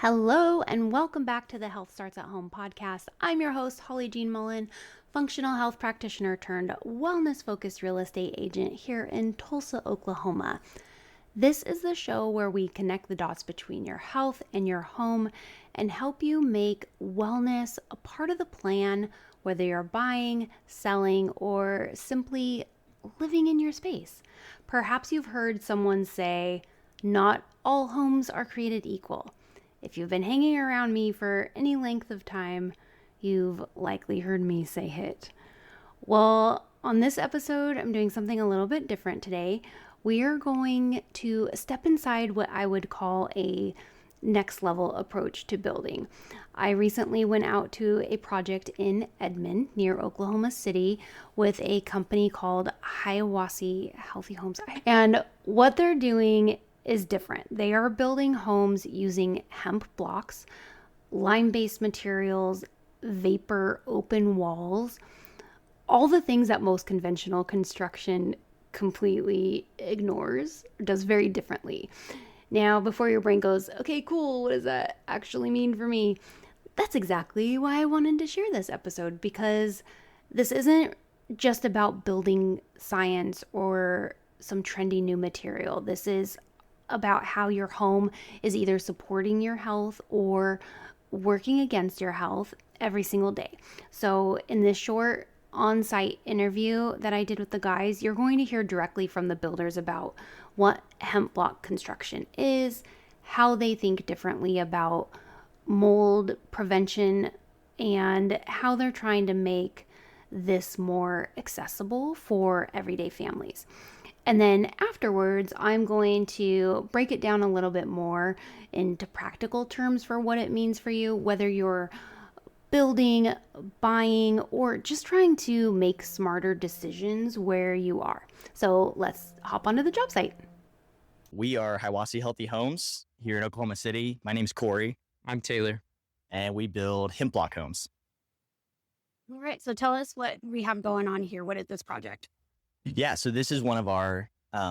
Hello, and welcome back to the Health Starts at Home podcast. I'm your host, Holly Jean Mullen, functional health practitioner turned wellness focused real estate agent here in Tulsa, Oklahoma. This is the show where we connect the dots between your health and your home and help you make wellness a part of the plan, whether you're buying, selling, or simply living in your space. Perhaps you've heard someone say, not all homes are created equal. If you've been hanging around me for any length of time, you've likely heard me say it. Well, on this episode, I'm doing something a little bit different today. We are going to step inside what I would call a next level approach to building. I recently went out to a project in Edmond near Oklahoma City with a company called Hiwassee Healthy Homes. And what they're doing is different. They are building homes using hemp blocks, lime-based materials, vapor open walls, all the things that most conventional construction completely ignores, does very differently. Now, before your brain goes, okay, cool, what does that actually mean for me? That's exactly why I wanted to share this episode, because this isn't just about building science or some trendy new material. This is about how your home is either supporting your health or working against your health every single day. So in this short on-site interview that I did with the guys, you're going to hear directly from the builders about what hemp block construction is, how they think differently about mold prevention, and how they're trying to make this more accessible for everyday families. And then afterwards, I'm going to break it down a little bit more into practical terms for what it means for you, whether you're building, buying, or just trying to make smarter decisions where you are. So let's hop onto the job site. We are Hiwassee Healthy Homes here in Oklahoma City. My name's Corey. I'm Taylor. And we build hemp block homes. All right. So tell us what we have going on here. What is this project? Yeah, so this is one of our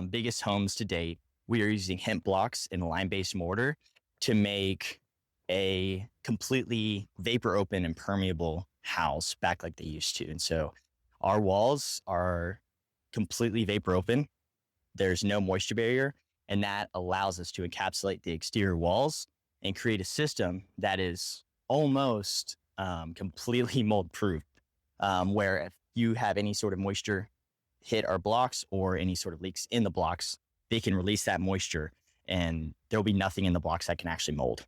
biggest homes to date. We are using hemp blocks and lime-based mortar to make a completely vapor open and permeable house back like they used to. And so our walls are completely vapor open. There's no moisture barrier, and that allows us to encapsulate the exterior walls and create a system that is almost completely mold proof, where if you have any sort of moisture hit our blocks or any sort of leaks in the blocks, they can release that moisture and there'll be nothing in the blocks that can actually mold.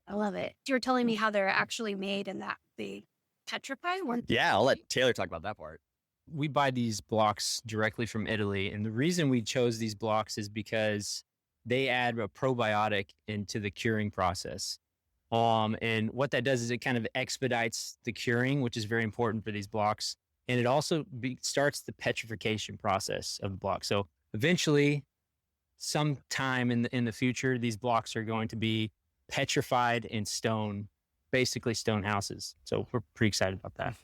I love it. You were telling me how they're actually made and that they petrify. Yeah, I'll let Taylor talk about that part. We buy these blocks directly from Italy. And the reason we chose these blocks is because they add a probiotic into the curing process. And what that does is it kind of expedites the curing, which is very important for these blocks. And it also starts the petrification process of the block. So eventually, sometime in the future, these blocks are going to be petrified in stone, basically stone houses. So we're pretty excited about that.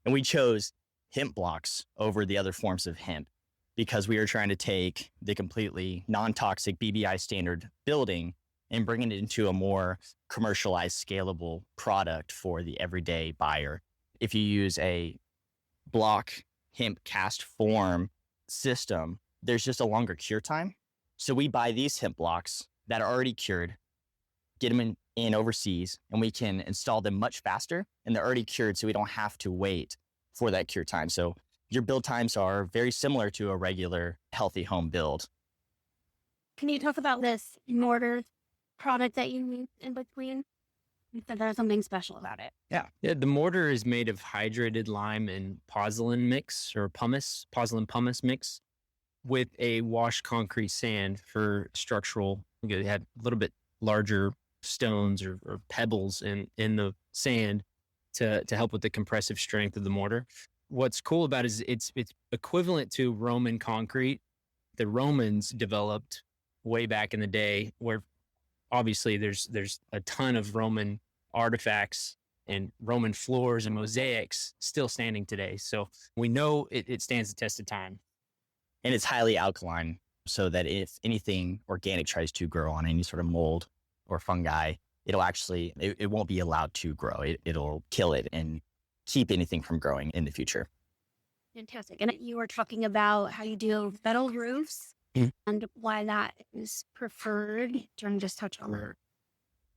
And we chose hemp blocks over the other forms of hemp because we are trying to take the completely non-toxic BBI standard building and bringing it into a more commercialized, scalable product for the everyday buyer. If you use a block hemp cast form system, there's just a longer cure time. So we buy these hemp blocks that are already cured, get them in overseas, and we can install them much faster, and they're already cured, so we don't have to wait for that cure time. So your build times are very similar to a regular healthy home build. Can you talk about this mortar product that you use in between? You said there's something special about it. Yeah. The mortar is made of hydrated lime and pozzolan mix or pozzolan pumice mix with a washed concrete sand for structural. They had a little bit larger stones or pebbles in the sand to help with the compressive strength of the mortar. What's cool about it is it's equivalent to Roman concrete. The Romans developed way back in the day, where obviously there's a ton of Roman artifacts and Roman floors and mosaics still standing today. So we know it stands the test of time. And it's highly alkaline, so that if anything organic tries to grow on any sort of mold or fungi, it'll actually, it won't be allowed to grow. It'll kill it and keep anything from growing in the future. Fantastic. And you were talking about how you do metal roofs Mhm. and why that is preferred. Do you want to just touch on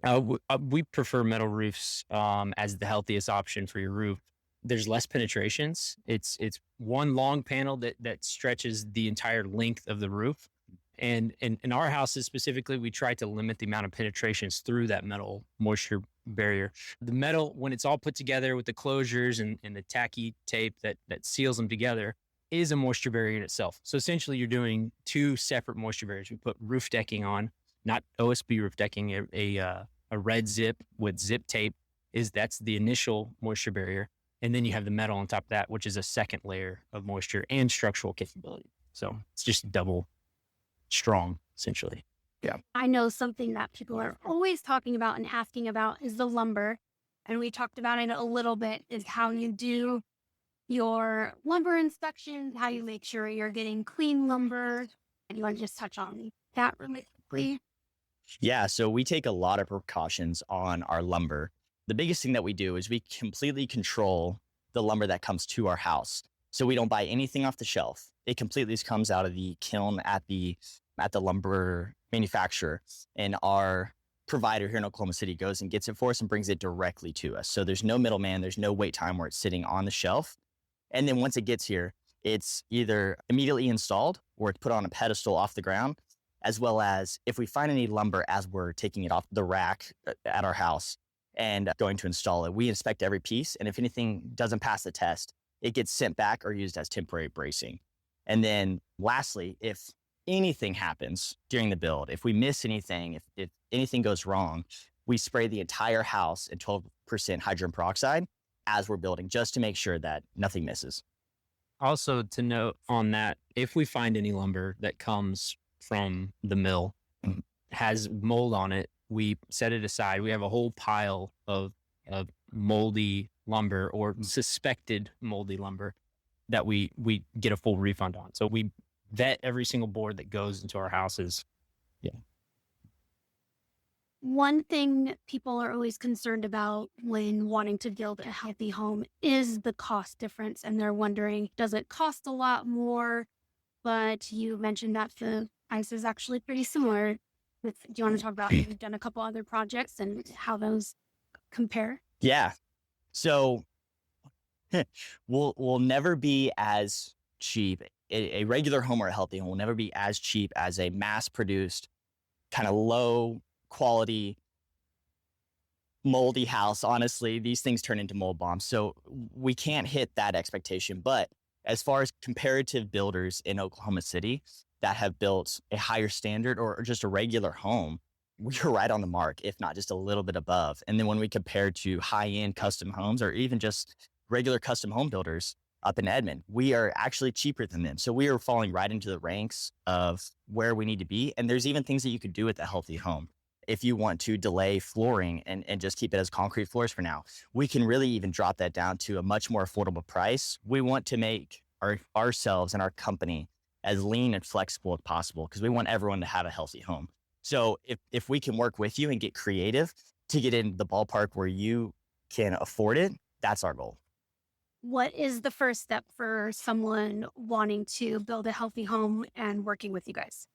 that? We prefer metal roofs as the healthiest option for your roof. There's less penetrations. It's one long panel that stretches the entire length of the roof. And in our houses specifically, we try to limit the amount of penetrations through that metal moisture barrier. The metal, when it's all put together with the closures and the tacky tape that seals them together, is a moisture barrier in itself. So essentially, you're doing two separate moisture barriers. We put roof decking on, not OSB roof decking, a red zip with zip tape. That's the initial moisture barrier. And then you have the metal on top of that, which is a second layer of moisture and structural capability. So it's just double strong, essentially. Yeah. I know something that people are always talking about and asking about is the lumber. And we talked about it a little bit, is how you do your lumber inspections, how you make sure you're getting clean lumber. And you want to just touch on that really quickly? Yeah, so we take a lot of precautions on our lumber. The biggest thing that we do is we completely control the lumber that comes to our house. So we don't buy anything off the shelf. It completely comes out of the kiln at the lumber manufacturer, and our provider here in Oklahoma City goes and gets it for us and brings it directly to us. So there's no middleman, there's no wait time where it's sitting on the shelf. And then once it gets here, it's either immediately installed or it's put on a pedestal off the ground, as well as if we find any lumber as we're taking it off the rack at our house and going to install it, we inspect every piece. And if anything doesn't pass the test, it gets sent back or used as temporary bracing. And then lastly, if anything happens during the build, if we miss anything, if anything goes wrong, we spray the entire house in 12% hydrogen peroxide as we're building, just to make sure that nothing misses. Also to note on that, if we find any lumber that comes from the mill, has mold on it, we set it aside. We have a whole pile of moldy lumber or suspected moldy lumber that we get a full refund on. So we vet every single board that goes into our houses. Yeah. One thing people are always concerned about when wanting to build a healthy home is the cost difference. And they're wondering, does it cost a lot more? But you mentioned that the price is actually pretty similar. Do you want to talk about, you've done a couple other projects and how those compare? Yeah. So we'll never be as cheap. A regular home or a healthy home will never be as cheap as a mass-produced, kind of low quality, moldy house. Honestly, these things turn into mold bombs. So we can't hit that expectation. But as far as comparative builders in Oklahoma City that have built a higher standard or just a regular home, we're right on the mark, if not just a little bit above. And then when we compare to high-end custom homes or even just regular custom home builders up in Edmond, we are actually cheaper than them. So we are falling right into the ranks of where we need to be. And there's even things that you could do with a healthy home. If you want to delay flooring and just keep it as concrete floors for now, we can really even drop that down to a much more affordable price. We want to make ourselves and our company as lean and flexible as possible because we want everyone to have a healthy home. So if we can work with you and get creative to get in the ballpark where you can afford it, that's our goal. What is the first step for someone wanting to build a healthy home and working with you guys?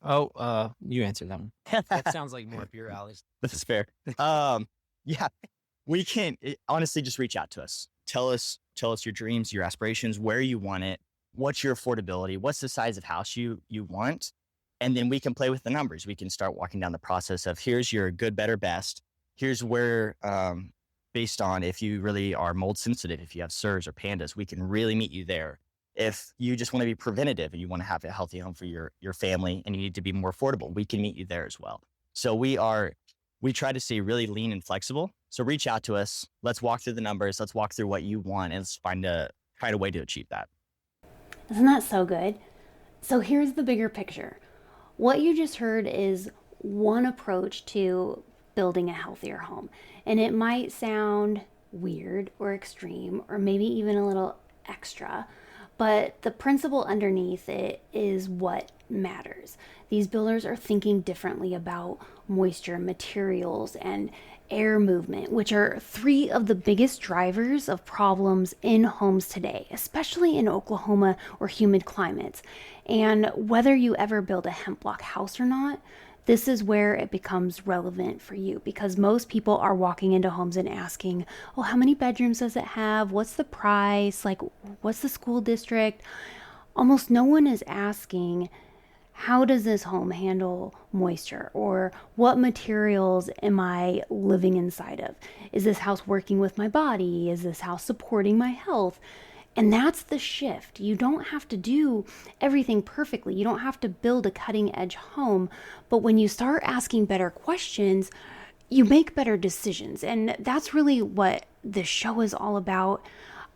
Oh, you answered that one. That sounds like more up your alley. That's fair. Yeah, we can honestly just reach out to us. Tell us your dreams, your aspirations, where you want it, what's your affordability, what's the size of house you want. And then we can play with the numbers. We can start walking down the process of here's your good, better, best. Here's where, based on if you really are mold sensitive, if you have SIRS or pandas, we can really meet you there. If you just want to be preventative and you want to have a healthy home for your family and you need to be more affordable, we can meet you there as well. So we try to stay really lean and flexible. So reach out to us. Let's walk through the numbers. Let's walk through what you want and let's find a way to achieve that. Isn't that so good? So here's the bigger picture. What you just heard is one approach to building a healthier home. And it might sound weird or extreme or maybe even a little extra, but the principle underneath it is what matters. These builders are thinking differently about moisture, materials, and air movement, which are three of the biggest drivers of problems in homes today, especially in Oklahoma or humid climates. And whether you ever build a hemp block house or not, this is where it becomes relevant for you, because most people are walking into homes and asking, oh, how many bedrooms does it have? What's the price? Like, what's the school district? Almost no one is asking, how does this home handle moisture? Or what materials am I living inside of? Is this house working with my body? Is this house supporting my health? And that's the shift. You don't have to do everything perfectly. You don't have to build a cutting edge home. But when you start asking better questions, you make better decisions. And that's really what this show is all about.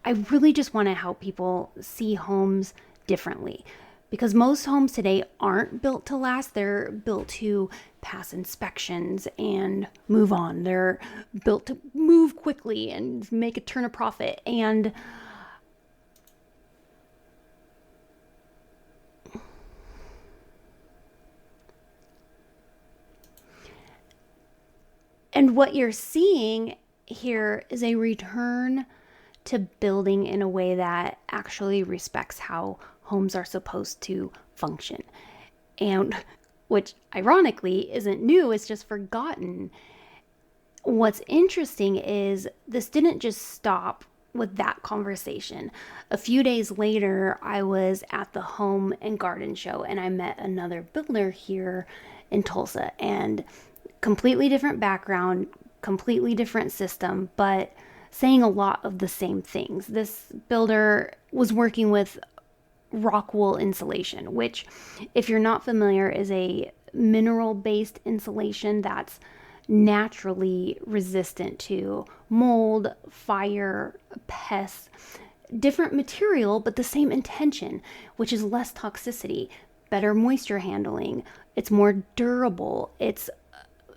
I really just want to help people see homes differently, because most homes today aren't built to last. They're built to pass inspections and move on. They're built to move quickly and make a turn of profit. And what you're seeing here is a return to building in a way that actually respects how homes are supposed to function. And which ironically isn't new, it's just forgotten. What's interesting is this didn't just stop with that conversation. A few days later, I was at the Home and Garden Show and I met another builder here in Tulsa, and completely different background, completely different system, but saying a lot of the same things. This builder was working with rockwool insulation, which, if you're not familiar, is a mineral-based insulation that's naturally resistant to mold, fire, pests. Different material, but the same intention, which is less toxicity, better moisture handling. It's more durable. It's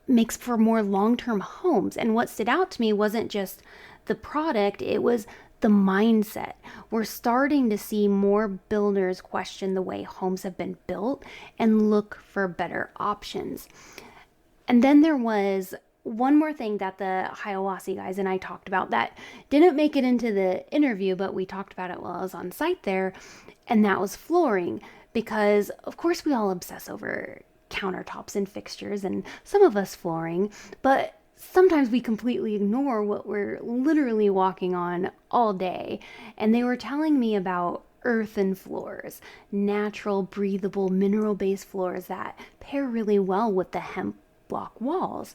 makes for more long-term homes. And what stood out to me wasn't just the product, it was the mindset. We're starting to see more builders question the way homes have been built and look for better options. And then there was one more thing that the Hiwassee guys and I talked about that didn't make it into the interview, but we talked about it while I was on site there, and that was flooring. Because of course we all obsess over countertops and fixtures, and some of us flooring, but sometimes we completely ignore what we're literally walking on all day. And they were telling me about earthen floors, natural, breathable, mineral-based floors that pair really well with the hemp block walls.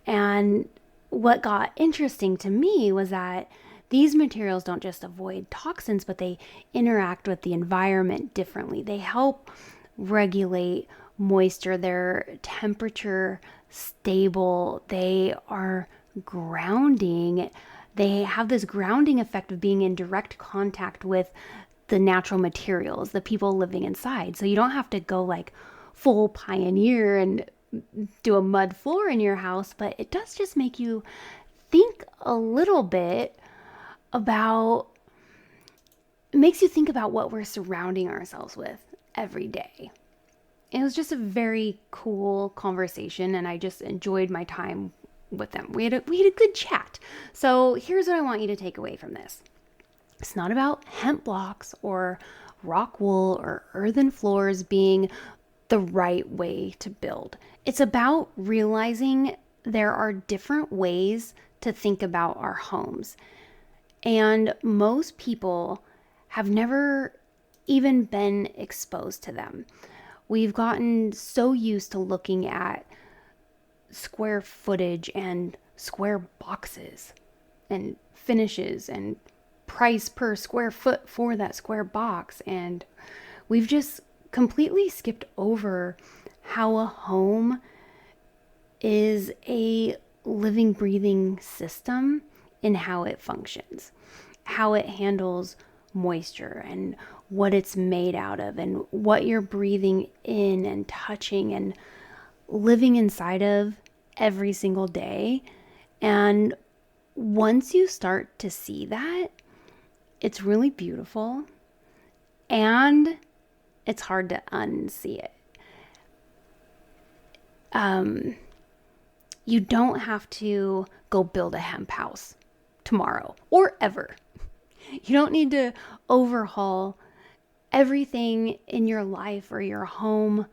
And what got interesting to me was that these materials don't just avoid toxins, but they interact with the environment differently. They help regulate moisture, they're temperature stable, they are grounding. They have this grounding effect of being in direct contact with the natural materials, the people living inside. So you don't have to go like full pioneer and do a mud floor in your house, but it does just make you think a little bit about, it makes you think about what we're surrounding ourselves with every day. It was just a very cool conversation, and I just enjoyed my time with them. We had a good chat. So here's what I want you to take away from this. It's not about hemp blocks or rock wool or earthen floors being the right way to build. It's about realizing there are different ways to think about our homes. And most people have never even been exposed to them. We've gotten so used to looking at square footage and square boxes and finishes and price per square foot for that square box. And we've just completely skipped over how a home is a living, breathing system in how it functions, how it handles moisture and what it's made out of and what you're breathing in and touching and living inside of every single day. And once you start to see that, it's really beautiful and it's hard to unsee it. You don't have to go build a hemp house tomorrow or ever. You don't need to overhaul everything in your life or your home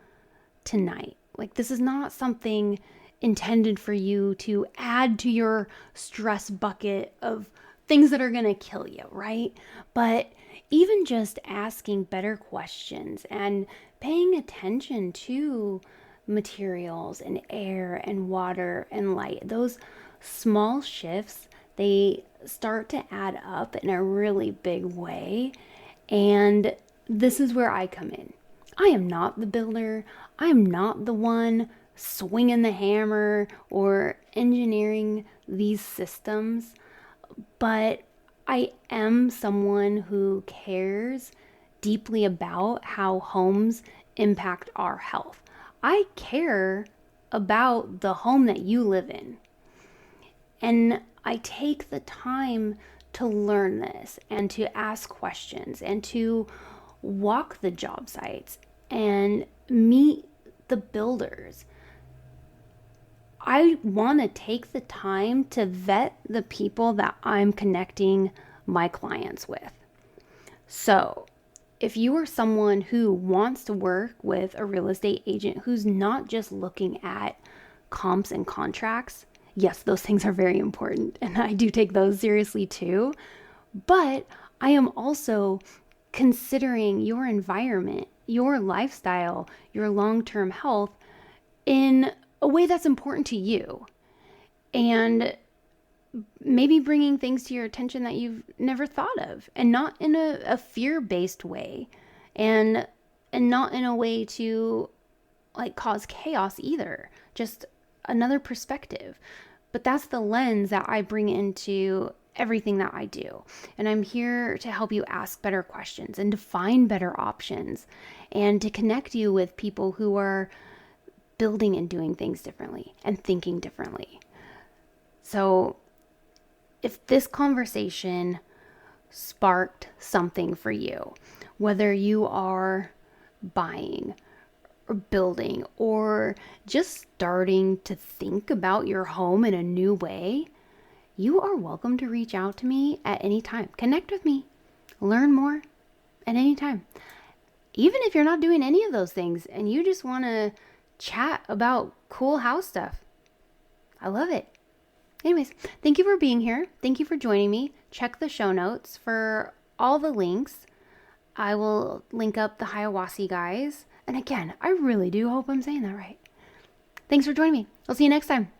tonight. Like, this is not something intended for you to add to your stress bucket of things that are going to kill you, right? But even just asking better questions and paying attention to materials and air and water and light, those small shifts, they start to add up in a really big way. And this is where I come in. I am not the builder. I am not the one swinging the hammer or engineering these systems, but I am someone who cares deeply about how homes impact our health. I care about the home that you live in. And I take the time to learn this and to ask questions and to walk the job sites and meet the builders. I want to take the time to vet the people that I'm connecting my clients with. So, if you are someone who wants to work with a real estate agent who's not just looking at comps and contracts, yes, those things are very important, and I do take those seriously too. But I am also considering your environment, your lifestyle, your long-term health in a way that's important to you. And maybe bringing things to your attention that you've never thought of, and not in a fear-based way, and not in a way to like cause chaos either. Just another perspective. But that's the lens that I bring into everything that I do. And I'm here to help you ask better questions and to find better options and to connect you with people who are building and doing things differently and thinking differently. So if this conversation sparked something for you, whether you are buying or building or just starting to think about your home in a new way, you are welcome to reach out to me at any time. Connect with me. Learn more at any time. Even if you're not doing any of those things and you just want to chat about cool house stuff, I love it. Anyways, thank you for being here. Thank you for joining me. Check the show notes for all the links. I will link up the Hiwassee guys. And again, I really do hope I'm saying that right. Thanks for joining me. I'll see you next time.